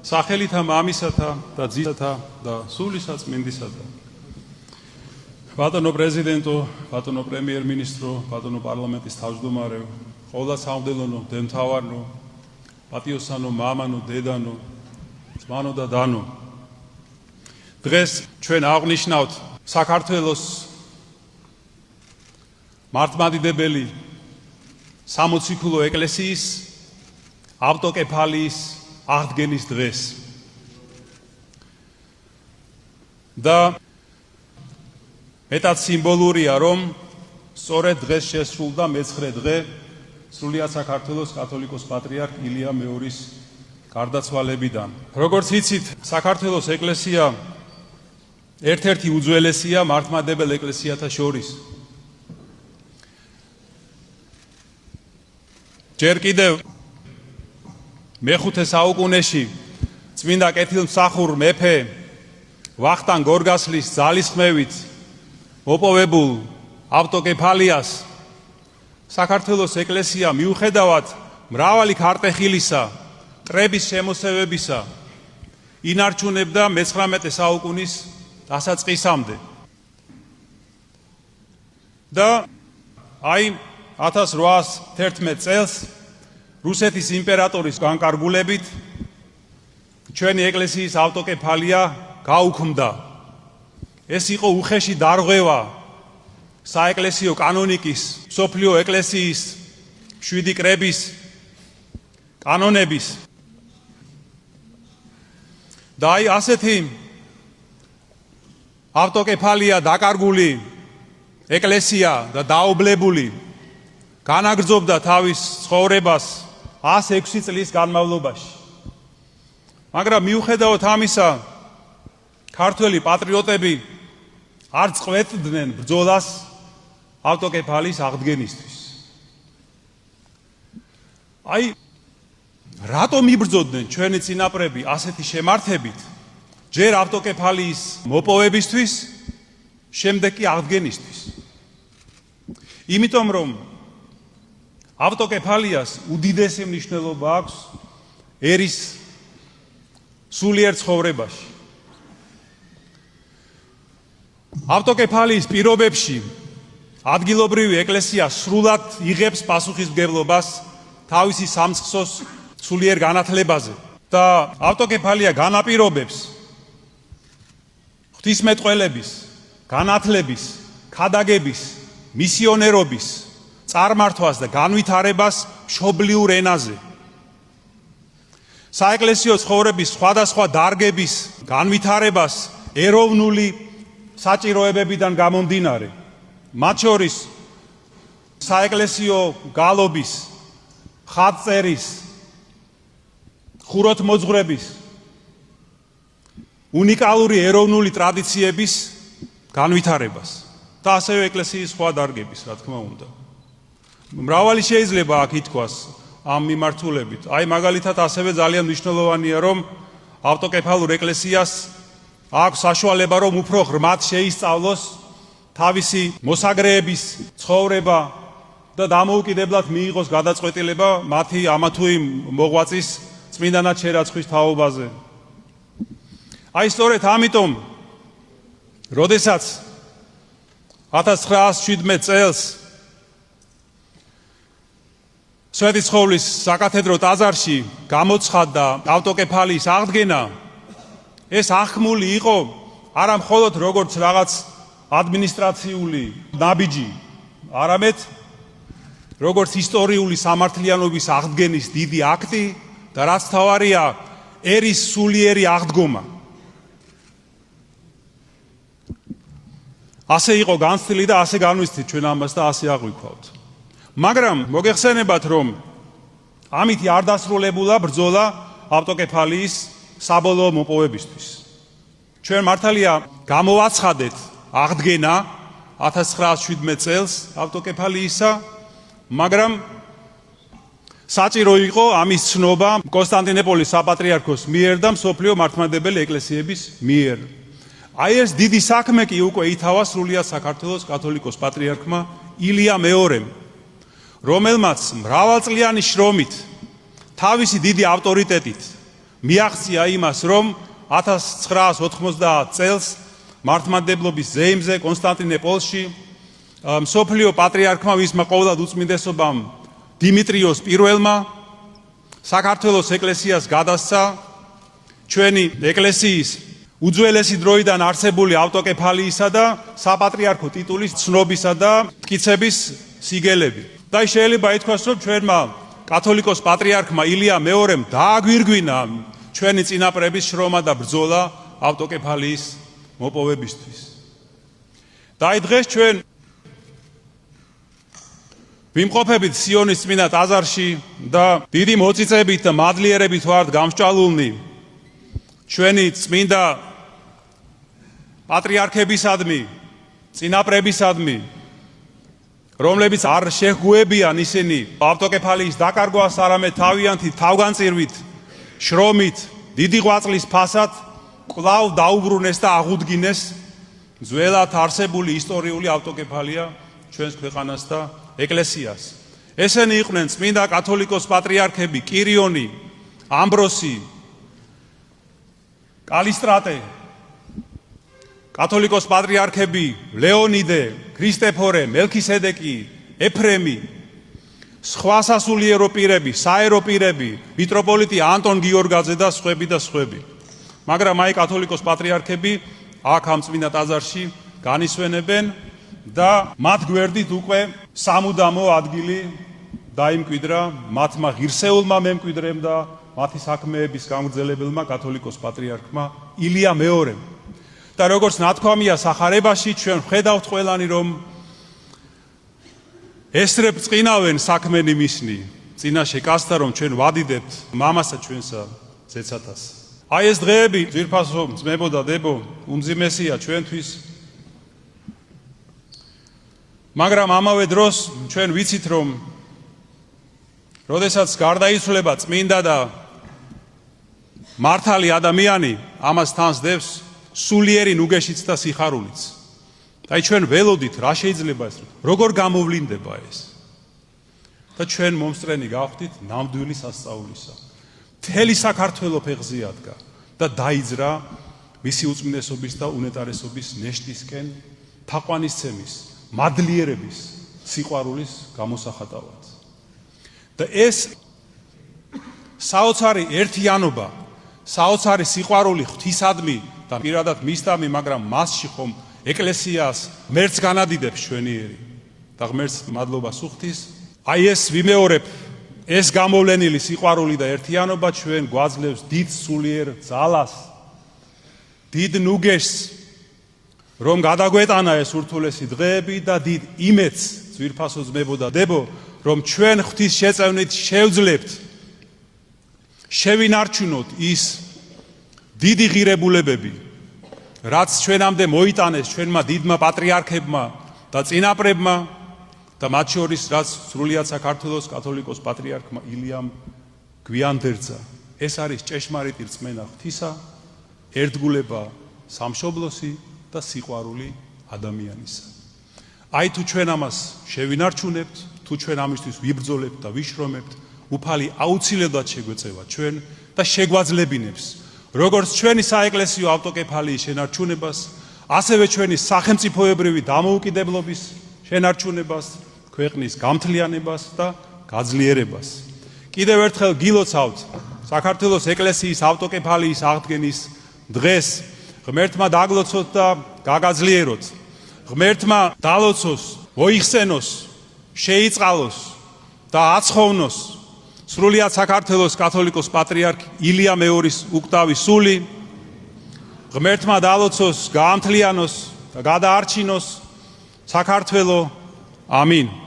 სახელითა მამისათა და ძისათა და სულისაწმინდისათა. ბატონო პრეზიდენტო, ბატონო პრემიერ-მინისტრო, ბატონო პარლამენტის თავმჯდომარეო, ყოვლა სამღვდელონო, დემთავარნო, პატიოსანო, მამანო, დედანო, ძმანო და დანო. დღეს ჩვენ აღნიშნავთ საქართველოს მართლმადიდებელი სამოციქულო ეკლესიის ავტოკეფალიის აღდგენის დღეს. და მეტად სიმბოლურია, რომ სწორედ დღეს შესრულდა მე-9 დღე სრულიად საქართველოს კათოლიკოს პატრიარქ ილია მეორის გარდაცვალებიდან. როგორც იცით, საქართველოს ეკლესია ერთ-ერთი უძველესია მართლმადიდებელ ეკლესიათა შორის. ჯერ კიდევ მე-5 საუკუნეში წმინდა კეთილმსახურ მეფე ვახტანგ გორგასლის ძალისხმევით მოპოვებულ ავტოკეფალიას საქართველოს ეკლესია მიუხედავად მრავალი ქარტეხილისა, ტრების შემოსევებისა ინარჩუნებდა მე-19 საუკუნის დასაწყისამდე. და აი 1811 წელს რუსეთის იმპერატორის განკარგულებით ჩვენი ეკლესიის ავტოკეფალია გაუქმდა. ეს იყო უხეში დარღვევა საეკლესიო კანონიკის, მსოფლიო ეკლესიის 7 კრების კანონების. და აი ასეთი ავტოკეფალია დაკარგული ეკლესია და დაობლებული განაგრძობდა თავის ცხოვრებას 106 წლის განმავლობაში. მაგრამ მიუხედავად ამისა, ქართველი პატრიოტები არ წყვეტდნენ ბრძოლას ავტოკეფალიის აღდგენისთვის. აი, რატომ იბრძოდნენ ჩვენი წინაპრები ასეთი შემართებით, ჯერ ავტოკეფალიის მოპოვებისთვის, შემდეგ კი აღდგენისთვის? იმიტომ რომ ავტოკეფალიას უდიდესი მნიშვნელობა აქვს ერის სულიერ ცხოვრებაში. ავტოკეფალიის პირობებში ადგილობრივი ეკლესია სრულად იღებს პასუხისმგებლობას თავისი სამწყსოს სულიერ განათლებაზე და ავტოკეფალია განაპირობებს ღვთისმეტყველების, განათლების, ქადაგების, მისიონერობის წარმართვას და განვითარებას მშობლიურ ენაზე. საეკლესიო ცხოვრების სხვადასხვა დარგების განვითარებას ეროვნული საჭიროებებიდან გამომდინარე, მათ შორის საეკლესიო გალობის, ხატწერის, ხუროთმოძღვრების, უნიკალური ეროვნული ტრადიციების განვითარებას და ასევე ეკლესიის სხვა დარგების, რა თქმა უნდა. მრავალი შეიძლება აქ ითქვას ამ მიმართულებით. აი მაგალითად ასევე ძალიან მნიშვნელოვანია, რომ ავტოკეფალურ ეკლესიას აქვს საშუალება, რომ უფრო ღრმად შეისწავლოს თავისი მოსაგრეების ცხოვრება და დამოუკიდებლად მიიღოს გადაწყვეტილება მათი ამა თუ იმ მოღვაწის წმინდანად შერაცხვის თაობაზე. აი სწორედ ამიტომ, როდესაც 1917 წელს სვეტიცხოვლის საკათედრო ტაძარში გამოცხადდა ავტოკეფალიის აღდგენა, ეს ახმული იყო არა მხოლოდ როგორც რაღაც ადმინისტრაციული ნაბიჯი, არამედ როგორც ისტორიული სამართლიანობის აღდგენის დიდი აქტი და რაც თავარია, ერის სულიერი აღდგომა. ასე იყო განცდილი და ასე განვიცდით ჩვენ ამას და ასე აღვიქვავთ. მაგრამ მოგეხსენებათ, რომ ამითი არ დასრულებულა ბრძოლა ავტოკეფალიის საბოლოო მოპოვებისთვის. ჩვენ მართალია გამოვაცხადეთ აღდგენა 1917 წელს ავტოკეფალიისა, მაგრამ საჭირო იყო ამის ცნობა კონსტანტინოპოლის საპატრიარქოს მიერ და მსოფლიო მართლმადიდებელი ეკლესიების მიერ. აი ეს დიდი საქმე კი უკვე ითავა სრულიად საქართველოს კათოლიკოს პატრიარქმა ილია მეორემ, რომელმაც მრავალწლიანი შრომით, თავისი დიდი ავტორიტეტით, მიაღწია იმას, რომ 1990 წელს მართლმადიდებლობის ზეიმზე კონსტანტინოპოლში მსოფლიო პატრიარქმა, ვისმა ყოვლად უწმინდესობამ დიმიტრიოს პირველმა საქართველოს ეკლესიას გადასცა ჩვენი ეკლესიის უძველესი დროიდან არსებული ავტოკეფალიისა და საპატრიარქო ტიტულის ცნობისა და მტკიცების სიგელები. და შეიძლება ითქვას, რომ ჩვენმა კათოლიკოს პატრიარქმა ილია მეორემ დააგვირგვინა ჩვენი წინაპრების შრომა და ბრძოლა ავტოკეფალიის მოპოვებისთვის. და აი დღეს ჩვენ ვიმყოფებით სიონის წმინდა ტაძარში და დიდი მოწიწებით და მადლიერებით ვართ გამსჭვალულნი ჩვენი წმინდა პატრიარქებისადმი, წინაპრებისადმი, რომლებიც არ შეჰგუებიან ისინი ავტოკეფალიის დაკარგვას, არამედ თავიანთი თავგანწირვით, შრომით, დიდი ღვაწლის ფასად კვლავ დაუბრუნეს და აღუდგინეს ძველად არსებული ისტორიული ავტოკეფალია ჩვენს ქვეყანას და ეკლესიას. ესენი იყვნენ წმინდა კათოლიკოს პატრიარქები კირიონი, ამბროსი, კალისტრატე, კათოლიკოს პატრიარქები ლეონიდე, ქრისტეფორე, მელქისედეკი, ეფრემი, სხვა სასულიერო პირები, საერო პირები, მიტროპოლიტი ანტონ გიორგაძე და სხვები. მაგრამ აი კათოლიკოს პატრიარქები აქ ამ წმინდა ტაძარში განისვენებენ და მათ გვერდით უკვე სამუდამო ადგილი დაიმკვიდრა მათმა ღირსეულმა მემკვიდრემ და მათი საქმეების გამგრძელებელმა კათოლიკოს პატრიარქმა ილია მეორემ. და როგორც ნათქვამია სახარებაში, ჩვენ ვხედავთ ყველანი, რომ ესრებ წყინავენ საქმენი მისნი, წინაშე კაცთა, რომ ჩვენ ვადიდებთ მამასა ჩვენსა ზეცათას. აი ეს დღეები, ძვირფასო ძმებო და დებო, უმძიმესია ჩვენთვის. მაგრამ ამავე დროს ჩვენ ვიცით, რომ როდესაც გარდაიცვლება წმინდა და მართალი ადამიანი, ამას თან სდევს სულიერი ნუგეშიც და სიხარულიც. აი ჩვენ ველოდით რა შეიძლება ეს, როგორ გამოვლინდება ეს. და ჩვენ მომსწრენი გავხდით ნამდვილი სასწაულისა. მთელი საქართველო ფეხზე ადგა და დაიძრა მისი უწმინდესობის და უნეტარესობის ნეშტისკენ თაყვანისცემის, მადლიერების, სიყვარულის გამოსახატავად. და ეს საოცარი ერთიანობა, საოცარი სიყვარული ღვთისადმი და პირადად მისდამი, მაგრამ მასში ხომ ეკლესიას ღმერთს განადიდებს ჩვენიერი და ღმერთს მადლობას უხდის. აი ეს ვიმეორებ, ეს გამოვლენილი სიყვარული და ერთიანობა ჩვენ გვაძლევს დიდ სულიერ ძალას, დიდ ნუგეშს, რომ გადაგვეტანა ეს ურთულესი დღეები და დიდ იმედს, ძვირფასო ძმებო და დებო, რომ ჩვენ ღვთის შეწევნით შევძლებთ შევინარჩუნოთ ის დიდი ღირებულებები, რაც ჩვენამდე მოიტანეს ჩვენმა დიდმა პატრიარქებმა და წინაპრებმა და მათ შორის რაც სრულიად საქართველოს კათოლიკოს პატრიარქმა ილიამ გვიანდერძა. ეს არის ჭეშმარიტი რწმენა ღვთისა, ერთგულება სამშობლოსი და სიყვარული ადამიანისა. აი თუ ჩვენ ამას შევინარჩუნებთ, თუ ჩვენ ამისთვის ვიბრძოლებთ და ვიშრომებთ, უფალი აუცილებლად შეგვეწევა ჩვენ და შეგვაძლებინებს როგორც ჩვენი საეკლესიო ავტოკეფალიის შენარჩუნებას, ასევე ჩვენი სახელმწიფოებრივი დამოუკიდებლობის შენარჩუნებას, ქვეყნის გამთლიანებას და გაძლიერებას. კიდევ ერთხელ გილოცავთ საქართველოს ეკლესიის ავტოკეფალიის აღდგენის დღეს ღმერთმა დაგლოცოთ და გაგაძლიეროთ. ღმერთმა დალოცოს, მოიხსენოს, შეიწყალოს და აცხოვნოს სრულიად საქართველოს კათოლიკოს პატრიარქ ილია მეორის უკტავი სული. ღმერთმა დალოცოს, გაამთლიანოს და გადაარჩინოს საქართველო. ამინ.